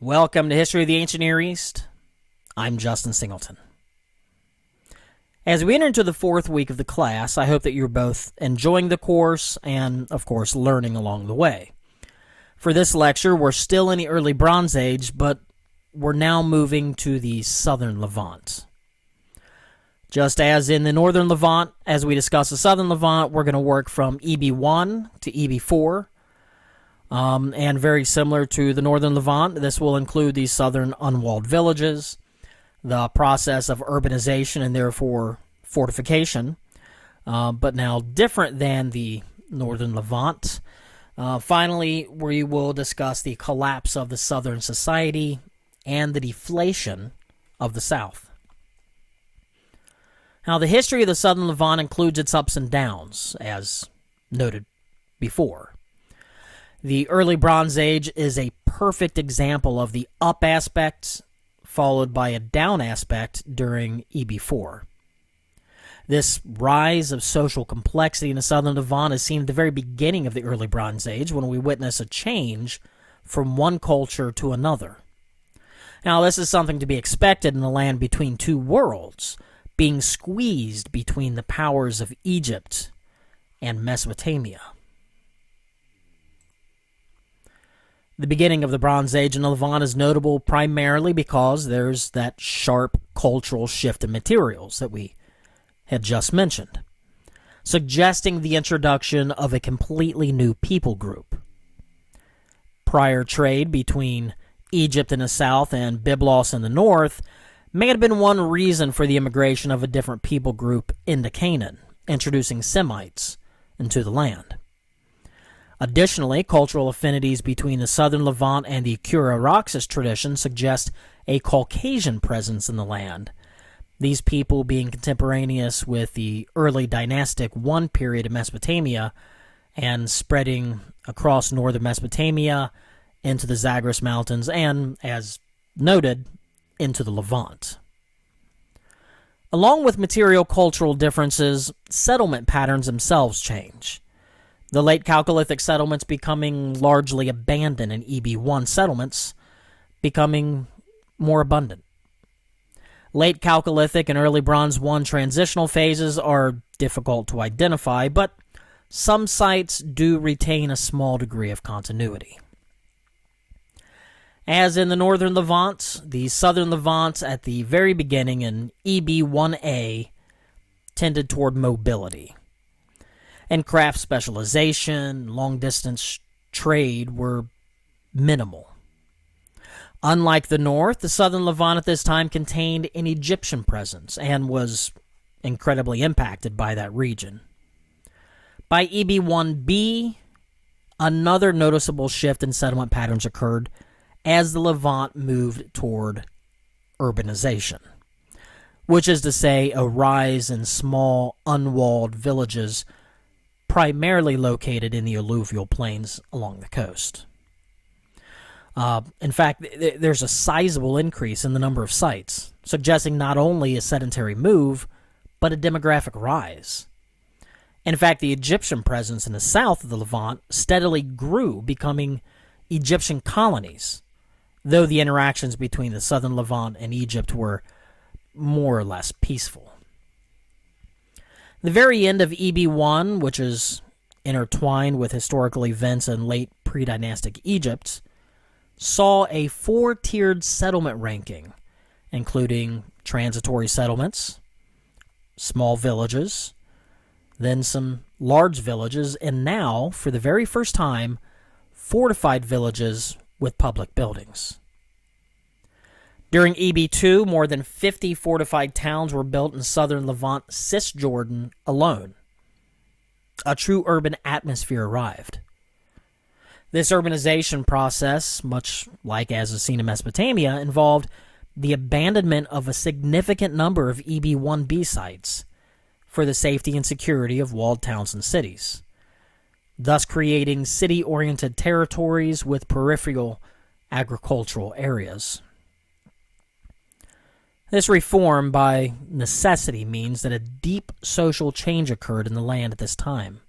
Welcome to History of the Ancient Near East. I'm Justin Singleton. As we enter into the fourth week of the class, I hope that you're both enjoying the course and, of course, learning along the way. For this lecture, we're still in the early Bronze Age, but we're now moving to the southern Levant. Just as in the northern Levant, as we discuss the southern Levant, we're going to work from EB1 to EB4. And very similar to the northern Levant, this will include the southern unwalled villages, the process of urbanization and therefore fortification, but now different than the northern Levant. Finally, we will discuss the collapse of the southern society and the deflation of the south. Now, the history of the southern Levant includes its ups and downs, as noted before. The early Bronze Age is a perfect example of the up aspect followed by a down aspect during EB4. This rise of social complexity in the southern Levant is seen at the very beginning of the early Bronze Age when we witness a change from one culture to another. Now, this is something to be expected in the land between two worlds, being squeezed between the powers of Egypt and Mesopotamia. The beginning of the Bronze Age in the Levant is notable primarily because there's that sharp cultural shift in materials that we had just mentioned, suggesting the introduction of a completely new people group. Prior trade between Egypt in the south and Byblos in the north may have been one reason for the immigration of a different people group into Canaan, introducing Semites into the land. Additionally, cultural affinities between the southern Levant and the Kura-Roxas tradition suggest a Caucasian presence in the land, these people being contemporaneous with the early dynastic I period of Mesopotamia and spreading across northern Mesopotamia into the Zagros Mountains and, as noted, into the Levant. Along with material cultural differences, settlement patterns themselves change. The late Chalcolithic settlements becoming largely abandoned and EB1 settlements becoming more abundant. Late Chalcolithic and early Bronze I transitional phases are difficult to identify, but some sites do retain a small degree of continuity. As in the northern Levant, the southern Levant at the very beginning in EB1A tended toward mobility. And craft specialization, long-distance trade were minimal. Unlike the north, the southern Levant at this time contained an Egyptian presence and was incredibly impacted by that region. By EB1B, another noticeable shift in settlement patterns occurred as the Levant moved toward urbanization, which is to say a rise in small, unwalled villages primarily located in the alluvial plains along the coast. In fact, there's a sizable increase in the number of sites, suggesting not only a sedentary move, but a demographic rise. In fact, the Egyptian presence in the south of the Levant steadily grew, becoming Egyptian colonies, though the interactions between the southern Levant and Egypt were more or less peaceful. The very end of EB1, which is intertwined with historical events in late pre-dynastic Egypt, saw a four-tiered settlement ranking, including transitory settlements, small villages, then some large villages, and now, for the very first time, fortified villages with public buildings. During EB2, more than 50 fortified towns were built in southern Levant, Cisjordan alone. A true urban atmosphere arrived. This urbanization process, much like as is seen in Mesopotamia, involved the abandonment of a significant number of EB1B sites for the safety and security of walled towns and cities, thus creating city-oriented territories with peripheral agricultural areas. This reform, by necessity, means that a deep social change occurred in the land at this time,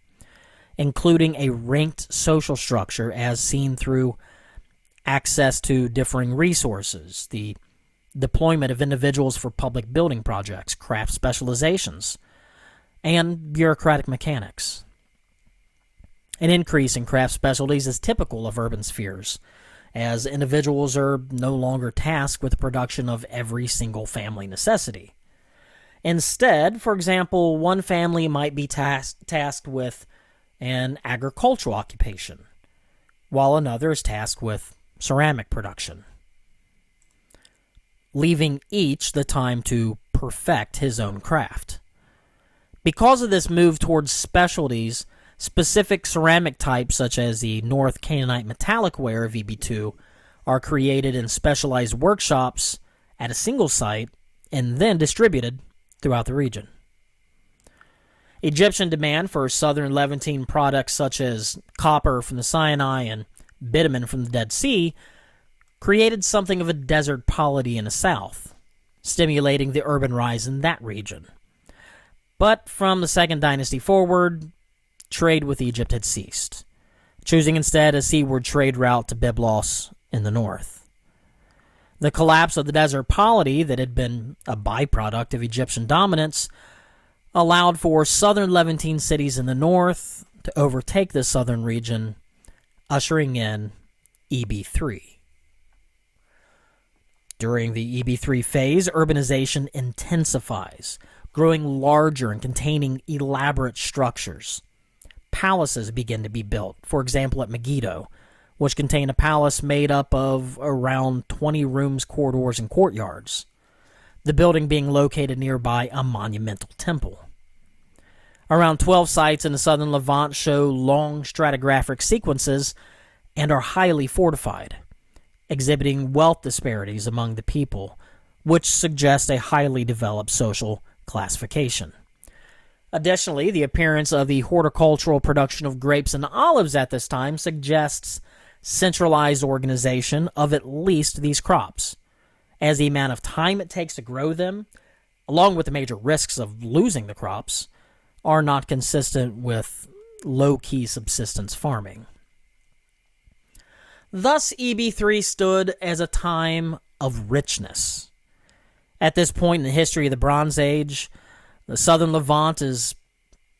including a ranked social structure as seen through access to differing resources, the deployment of individuals for public building projects, craft specializations, and bureaucratic mechanics. An increase in craft specialties is typical of urban spheres, as individuals are no longer tasked with the production of every single family necessity. Instead, for example, one family might be tasked with an agricultural occupation, while another is tasked with ceramic production, leaving each the time to perfect his own craft. Because of this move towards specialties, specific ceramic types such as the North Canaanite metallic ware of EB2 are created in specialized workshops at a single site and then distributed throughout the region. Egyptian demand for southern Levantine products such as copper from the Sinai and bitumen from the Dead Sea created something of a desert polity in the south, stimulating the urban rise in that region. But from the Second Dynasty forward, trade with Egypt had ceased, choosing instead a seaward trade route to Byblos in the north. The collapse of the desert polity that had been a byproduct of Egyptian dominance allowed for southern Levantine cities in the north to overtake the southern region, ushering in EB3. During the EB3 phase, urbanization intensifies, growing larger and containing elaborate structures. Palaces begin to be built, for example at Megiddo, which contained a palace made up of around 20 rooms, corridors, and courtyards, the building being located nearby a monumental temple. Around 12 sites in the southern Levant show long stratigraphic sequences and are highly fortified, exhibiting wealth disparities among the people, which suggests a highly developed social classification. Additionally, the appearance of the horticultural production of grapes and olives at this time suggests centralized organization of at least these crops, as the amount of time it takes to grow them, along with the major risks of losing the crops, are not consistent with low-key subsistence farming. Thus, EB3 stood as a time of richness. At this point in the history of the Bronze Age, the southern Levant is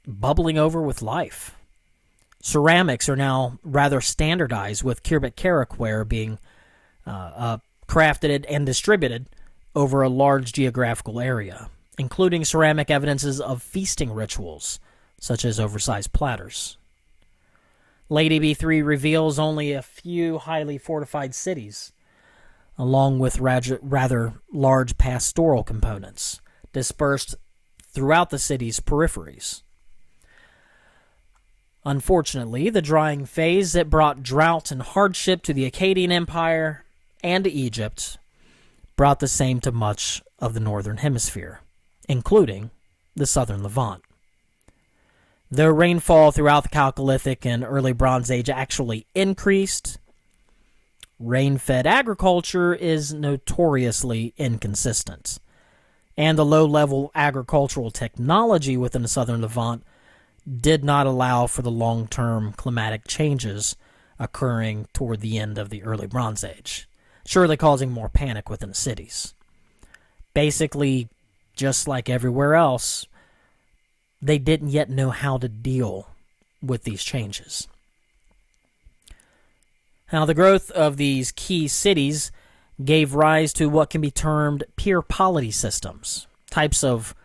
bubbling over with life. Ceramics are now rather standardized, with cubic karak ware being crafted and distributed over a large geographical area, including ceramic evidences of feasting rituals, such as oversized platters. Late EB3 reveals only a few highly fortified cities, along with rather large pastoral components, dispersed throughout the city's peripheries. Unfortunately, the drying phase that brought drought and hardship to the Akkadian Empire and to Egypt brought the same to much of the northern hemisphere, including the southern Levant. Though rainfall throughout the Chalcolithic and early Bronze Age actually increased, rain-fed agriculture is notoriously inconsistent, and the low-level agricultural technology within the southern Levant did not allow for the long-term climatic changes occurring toward the end of the early Bronze Age, surely causing more panic within the cities. Basically, just like everywhere else, they didn't yet know how to deal with these changes. Now, the growth of these key cities gave rise to what can be termed peer polity systems, types of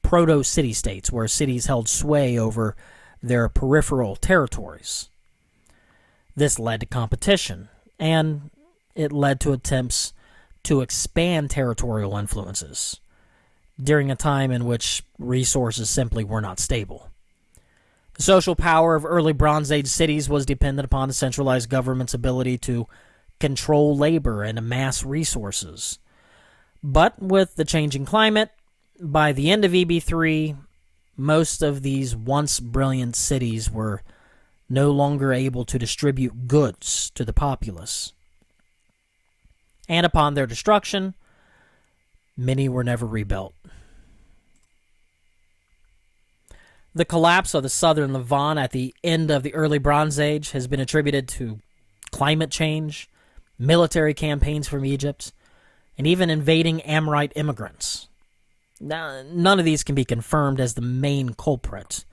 proto-city-states where cities held sway over their peripheral territories. This led to competition, and it led to attempts to expand territorial influences during a time in which resources simply were not stable. The social power of early Bronze Age cities was dependent upon the centralized government's ability to control labor and amass resources. But with the changing climate, by the end of EB3, most of these once brilliant cities were no longer able to distribute goods to the populace. And upon their destruction, many were never rebuilt. The collapse of the southern Levant at the end of the early Bronze Age has been attributed to climate change, military campaigns from Egypt, and even invading Amorite immigrants. Now, none of these can be confirmed as the main culprit,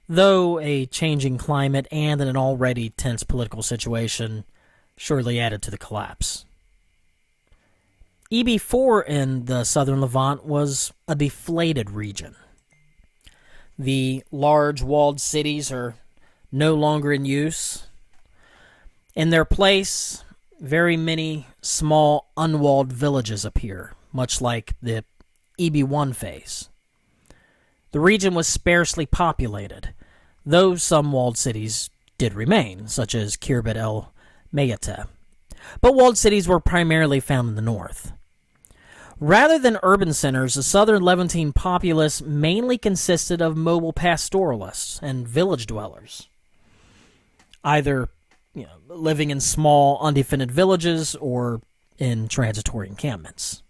though a changing climate and an already tense political situation surely added to the collapse. EB4 in the southern Levant was a deflated region. The large walled cities are no longer in use. In their place, very many small unwalled villages appear, much like the EB1 phase. The region was sparsely populated, though some walled cities did remain, such as Khirbet el Mayete. But walled cities were primarily found in the north. Rather than urban centers, the southern Levantine populace mainly consisted of mobile pastoralists and village dwellers, either living in small, undefended villages or in transitory encampments.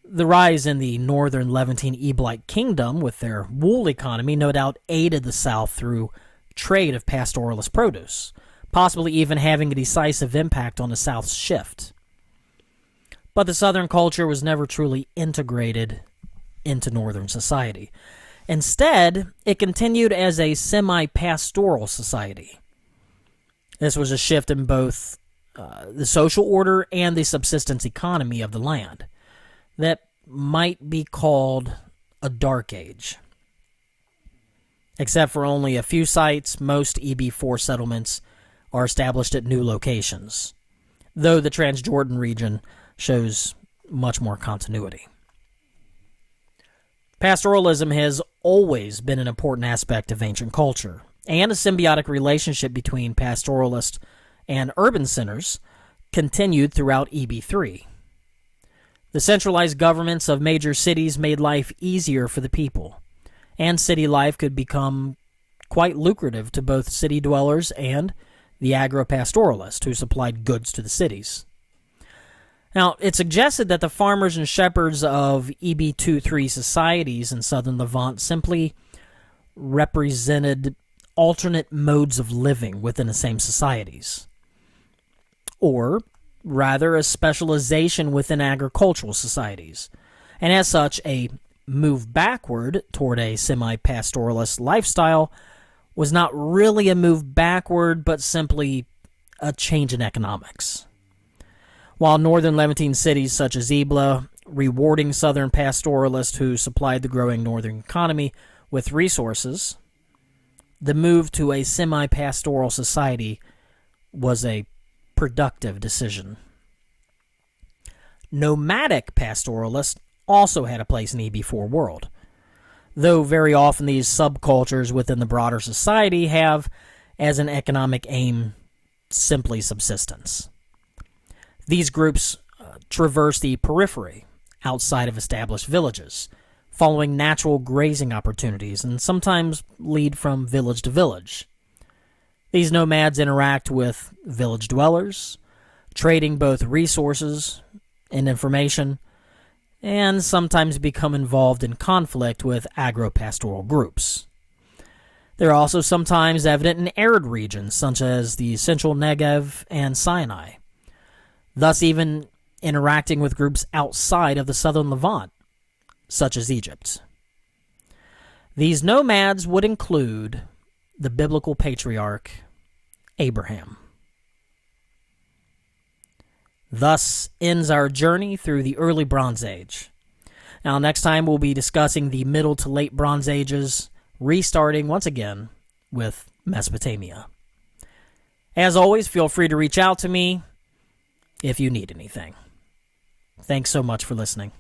The rise in the northern Levantine Eblite kingdom with their wool economy no doubt aided the south through trade of pastoralist produce, possibly even having a decisive impact on the south's shift. But the southern culture was never truly integrated into northern society. Instead, it continued as a semi-pastoral society. This was a shift in both the social order and the subsistence economy of the land that might be called a dark age. Except for only a few sites, most EB4 settlements are established at new locations, though the Transjordan region shows much more continuity. Pastoralism has always been an important aspect of ancient culture, and a symbiotic relationship between pastoralists and urban centers continued throughout EB3. The centralized governments of major cities made life easier for the people, and city life could become quite lucrative to both city dwellers and the agro-pastoralists who supplied goods to the cities. Now, it's suggested that the farmers and shepherds of EB2-3 societies in southern Levant simply represented alternate modes of living within the same societies, or rather a specialization within agricultural societies, and as such a move backward toward a semi-pastoralist lifestyle was not really a move backward, but simply a change in economics. While northern Levantine cities such as Ebla, rewarding southern pastoralists who supplied the growing northern economy with resources, the move to a semi-pastoral society was a productive decision. Nomadic pastoralists also had a place in the EB4 world, though very often these subcultures within the broader society have, as an economic aim, simply subsistence. These groups traverse the periphery, outside of established villages, following natural grazing opportunities, and sometimes lead from village to village. These nomads interact with village dwellers, trading both resources and information, and sometimes become involved in conflict with agro-pastoral groups. They're also sometimes evident in arid regions, such as the central Negev and Sinai, thus even interacting with groups outside of the southern Levant, such as Egypt. These nomads would include the biblical patriarch Abraham. Thus ends our journey through the early Bronze Age. Now, next time we'll be discussing the Middle to Late Bronze Ages, restarting once again with Mesopotamia. As always, feel free to reach out to me if you need anything. Thanks so much for listening.